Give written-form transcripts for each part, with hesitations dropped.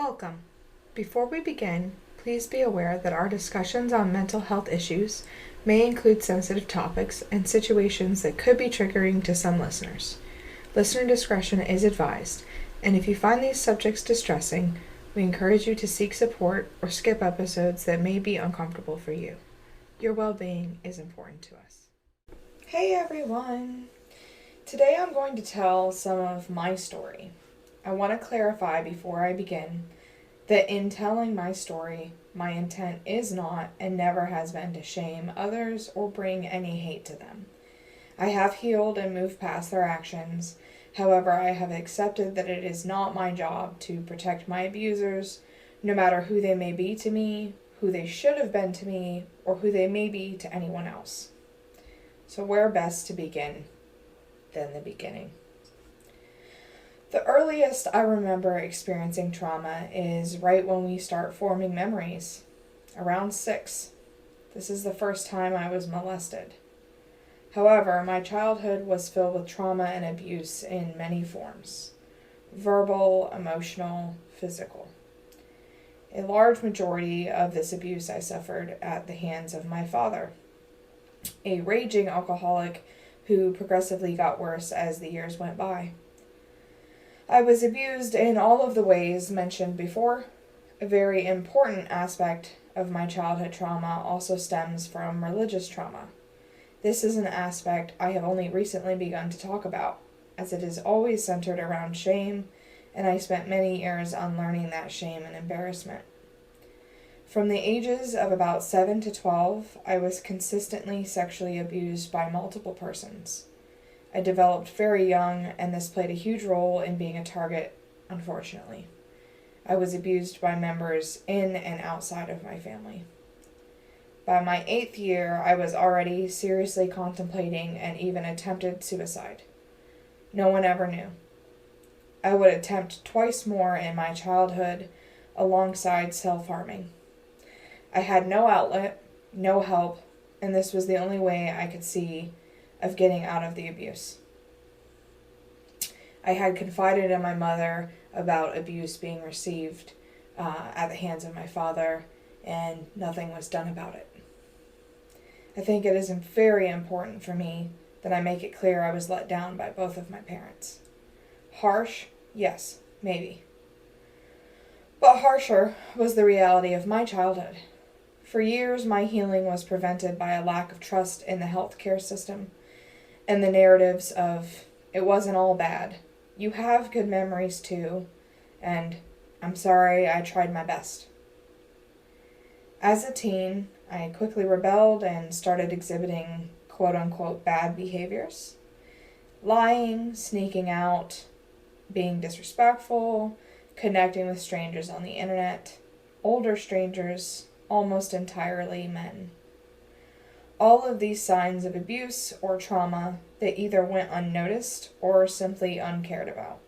Welcome. Before we begin, please be aware that our discussions on mental health issues may include sensitive topics and situations that could be triggering to some listeners. Listener discretion is advised, and if you find these subjects distressing, we encourage you to seek support or skip episodes that may be uncomfortable for you. Your well-being is important to us. Hey everyone! Today I'm going to tell some of my story. I want to clarify before I begin that in telling my story, my intent is not and never has been to shame others or bring any hate to them. I have healed and moved past their actions. However, I have accepted that it is not my job to protect my abusers, no matter who they may be to me, who they should have been to me, or who they may be to anyone else. So where best to begin than the beginning? The earliest I remember experiencing trauma is right when we start forming memories, around 6. This is the first time I was molested. However, my childhood was filled with trauma and abuse in many forms: verbal, emotional, physical. A large majority of this abuse I suffered at the hands of my father, a raging alcoholic who progressively got worse as the years went by. I was abused in all of the ways mentioned before. A very important aspect of my childhood trauma also stems from religious trauma. This is an aspect I have only recently begun to talk about, as it is always centered around shame, and I spent many years unlearning that shame and embarrassment. From the ages of about 7 to 12, I was consistently sexually abused by multiple persons. I developed very young, and this played a huge role in being a target, unfortunately. I was abused by members in and outside of my family. By my 8th year, I was already seriously contemplating and even attempted suicide. No one ever knew. I would attempt twice more in my childhood, alongside self-harming. I had no outlet, no help, and this was the only way I could see of getting out of the abuse. I had confided in my mother about abuse being received at the hands of my father, and nothing was done about it. I think it is very important for me that I make it clear I was let down by both of my parents. Harsh? Yes, maybe. But harsher was the reality of my childhood. For years, my healing was prevented by a lack of trust in the healthcare system and the narratives of, it wasn't all bad. You have good memories too, and I'm sorry I tried my best. As a teen, I quickly rebelled and started exhibiting quote-unquote bad behaviors. Lying, sneaking out, being disrespectful, connecting with strangers on the internet, older strangers, almost entirely men. All of these signs of abuse or trauma that either went unnoticed or simply uncared about.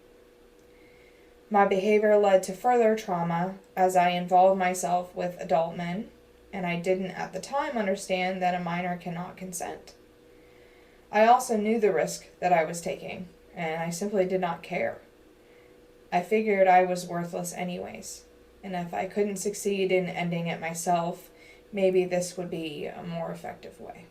My behavior led to further trauma as I involved myself with adult men, and I didn't at the time understand that a minor cannot consent. I also knew the risk that I was taking, and I simply did not care. I figured I was worthless anyways, and if I couldn't succeed in ending it myself, maybe this would be a more effective way.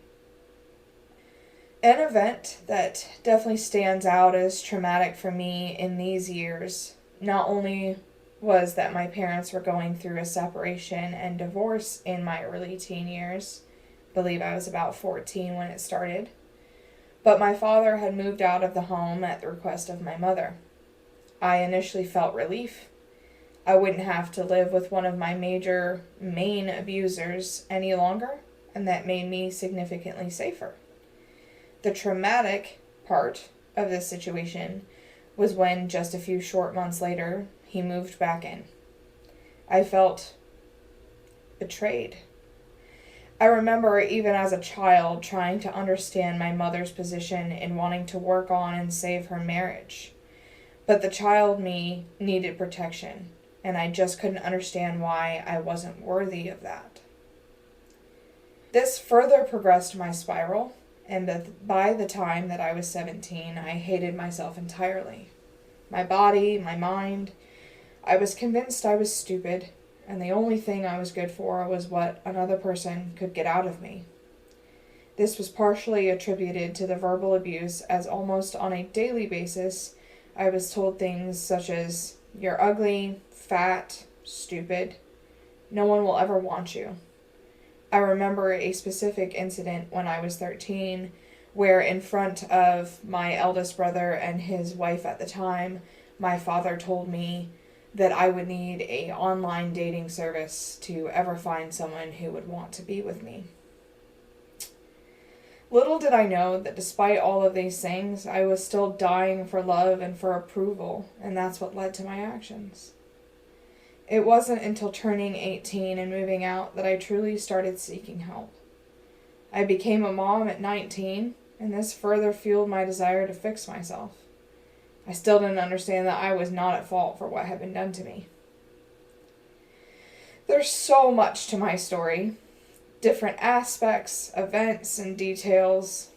An event that definitely stands out as traumatic for me in these years not only was that my parents were going through a separation and divorce in my early teen years. I believe I was about 14 when it started. But my father had moved out of the home at the request of my mother. I initially felt relief. I wouldn't have to live with one of my main abusers any longer, and that made me significantly safer. The traumatic part of this situation was when, just a few short months later, he moved back in. I felt betrayed. I remember even as a child trying to understand my mother's position in wanting to work on and save her marriage. But the child me needed protection, and I just couldn't understand why I wasn't worthy of that. This further progressed my spiral, and by the time that I was 17, I hated myself entirely. My body, my mind. I was convinced I was stupid, and the only thing I was good for was what another person could get out of me. This was partially attributed to the verbal abuse, as almost on a daily basis I was told things such as, "You're ugly, fat, stupid. No one will ever want you." I remember a specific incident when I was 13, where in front of my eldest brother and his wife at the time, my father told me that I would need an online dating service to ever find someone who would want to be with me. Little did I know that despite all of these things, I was still dying for love and for approval, and that's what led to my actions. It wasn't until turning 18 and moving out that I truly started seeking help. I became a mom at 19, and this further fueled my desire to fix myself. I still didn't understand that I was not at fault for what had been done to me. There's so much to my story. Different aspects, events, and details.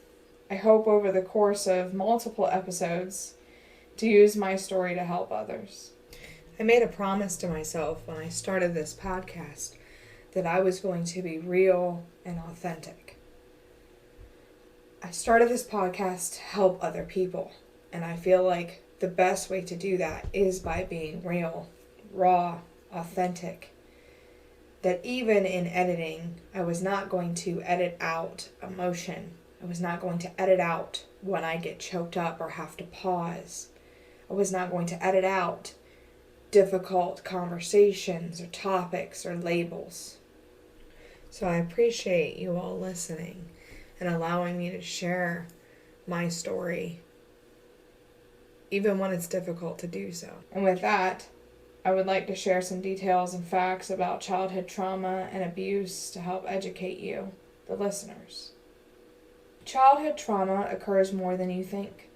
I hope over the course of multiple episodes to use my story to help others. I made a promise to myself when I started this podcast that I was going to be real and authentic. I started this podcast to help other people, and I feel like the best way to do that is by being real, raw, authentic. That even in editing, I was not going to edit out emotion. I was not going to edit out when I get choked up or have to pause. I was not going to edit out difficult conversations or topics or labels. So I appreciate you all listening and allowing me to share my story, even when it's difficult to do so. And with that, I would like to share some details and facts about childhood trauma and abuse to help educate you, the listeners. Childhood trauma occurs more than you think.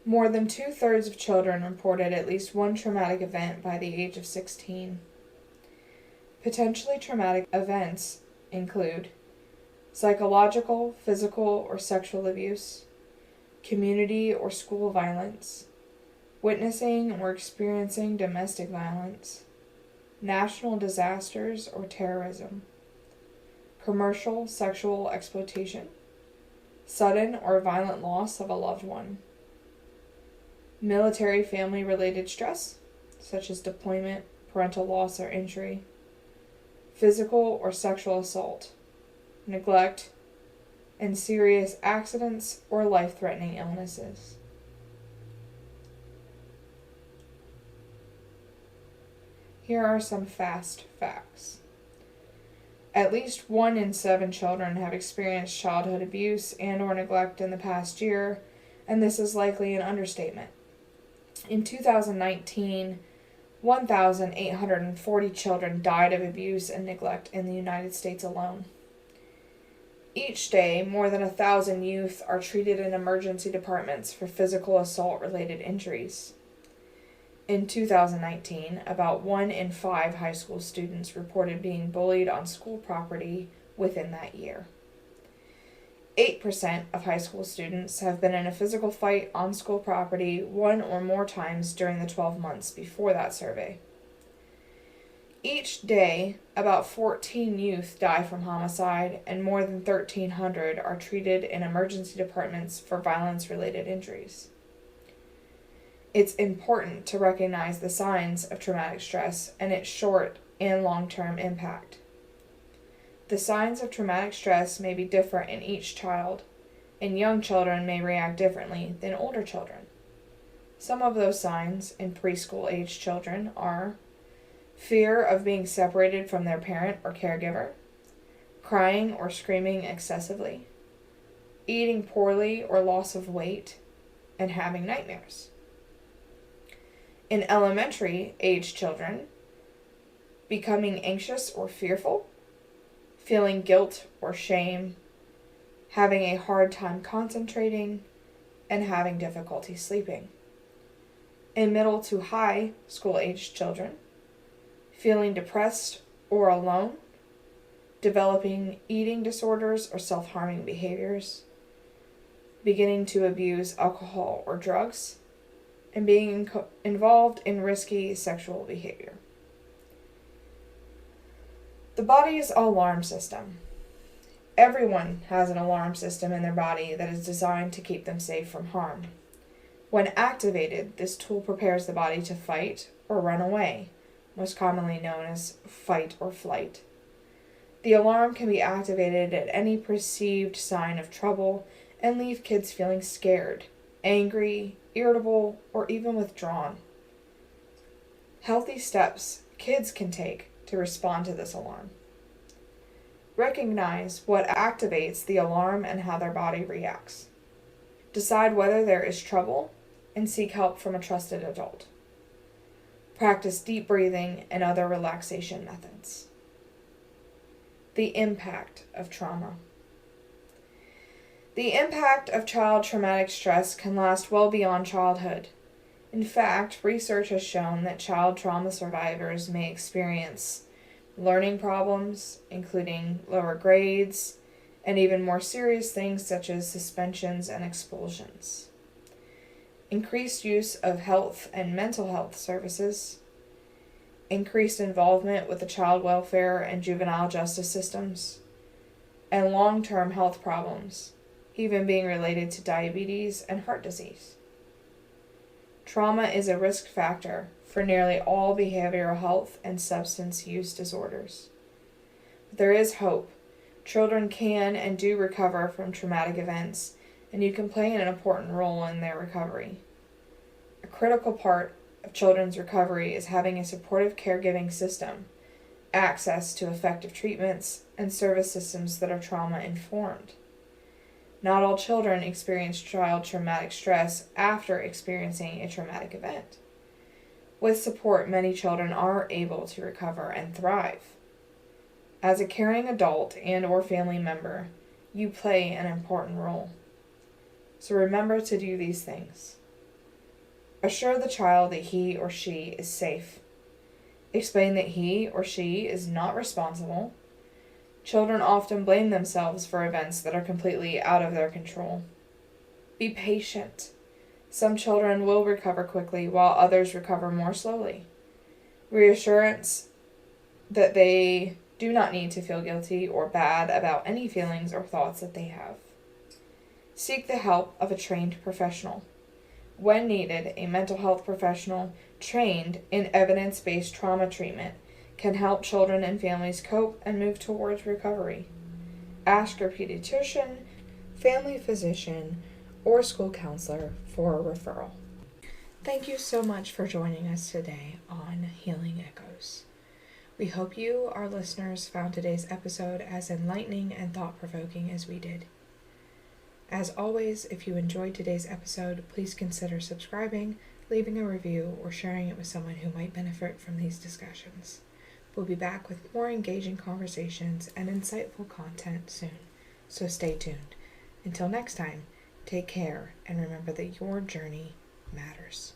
More than 2/3 of children reported at least one traumatic event by the age of 16. Potentially traumatic events include psychological, physical, or sexual abuse, community or school violence, witnessing or experiencing domestic violence, national disasters or terrorism, commercial sexual exploitation, sudden or violent loss of a loved one, military family-related stress, such as deployment, parental loss or injury, physical or sexual assault, neglect, and serious accidents or life-threatening illnesses. Here are some fast facts. At least 1 in 7 children have experienced childhood abuse and or neglect in the past year, and this is likely an understatement. In 2019, 1,840 children died of abuse and neglect in the United States alone. Each day, more than 1,000 youth are treated in emergency departments for physical assault-related injuries. In 2019, about 1 in 5 high school students reported being bullied on school property within that year. 8% of high school students have been in a physical fight on school property 1 or more times during the 12 months before that survey. Each day, about 14 youth die from homicide, and more than 1,300 are treated in emergency departments for violence-related injuries. It's important to recognize the signs of traumatic stress and its short and long-term impact. The signs of traumatic stress may be different in each child, and young children may react differently than older children. Some of those signs in preschool-age children are fear of being separated from their parent or caregiver, crying or screaming excessively, eating poorly or loss of weight, and having nightmares. In elementary-age children, becoming anxious or fearful, feeling guilt or shame, having a hard time concentrating, and having difficulty sleeping. In middle to high school-aged children, feeling depressed or alone, developing eating disorders or self-harming behaviors, beginning to abuse alcohol or drugs, and being involved in risky sexual behavior. The body's alarm system. Everyone has an alarm system in their body that is designed to keep them safe from harm. When activated, this tool prepares the body to fight or run away, most commonly known as fight or flight. The alarm can be activated at any perceived sign of trouble and leave kids feeling scared, angry, irritable, or even withdrawn. Healthy steps kids can take to respond to this alarm. Recognize what activates the alarm and how their body reacts. Decide whether there is trouble and seek help from a trusted adult. Practice deep breathing and other relaxation methods. The impact of trauma. The impact of child traumatic stress can last well beyond childhood. In fact, research has shown that child trauma survivors may experience learning problems, including lower grades, and even more serious things such as suspensions and expulsions. Increased use of health and mental health services, increased involvement with the child welfare and juvenile justice systems, and long-term health problems, even being related to diabetes and heart disease. Trauma is a risk factor for nearly all behavioral health and substance use disorders. But there is hope. Children can and do recover from traumatic events, and you can play an important role in their recovery. A critical part of children's recovery is having a supportive caregiving system, access to effective treatments, and service systems that are trauma-informed. Not all children experience child traumatic stress after experiencing a traumatic event. With support, many children are able to recover and thrive. As a caring adult and/or family member, you play an important role. So remember to do these things. Assure the child that he or she is safe. Explain that he or she is not responsible. Children often blame themselves for events that are completely out of their control. Be patient. Some children will recover quickly, while others recover more slowly. Reassurance that they do not need to feel guilty or bad about any feelings or thoughts that they have. Seek the help of a trained professional. When needed, a mental health professional trained in evidence-based trauma treatment can help children and families cope and move towards recovery. Ask your pediatrician, family physician, or school counselor for a referral. Thank you so much for joining us today on Healing Echoes. We hope you, our listeners, found today's episode as enlightening and thought-provoking as we did. As always, if you enjoyed today's episode, please consider subscribing, leaving a review, or sharing it with someone who might benefit from these discussions. We'll be back with more engaging conversations and insightful content soon, so stay tuned. Until next time, take care and remember that your journey matters.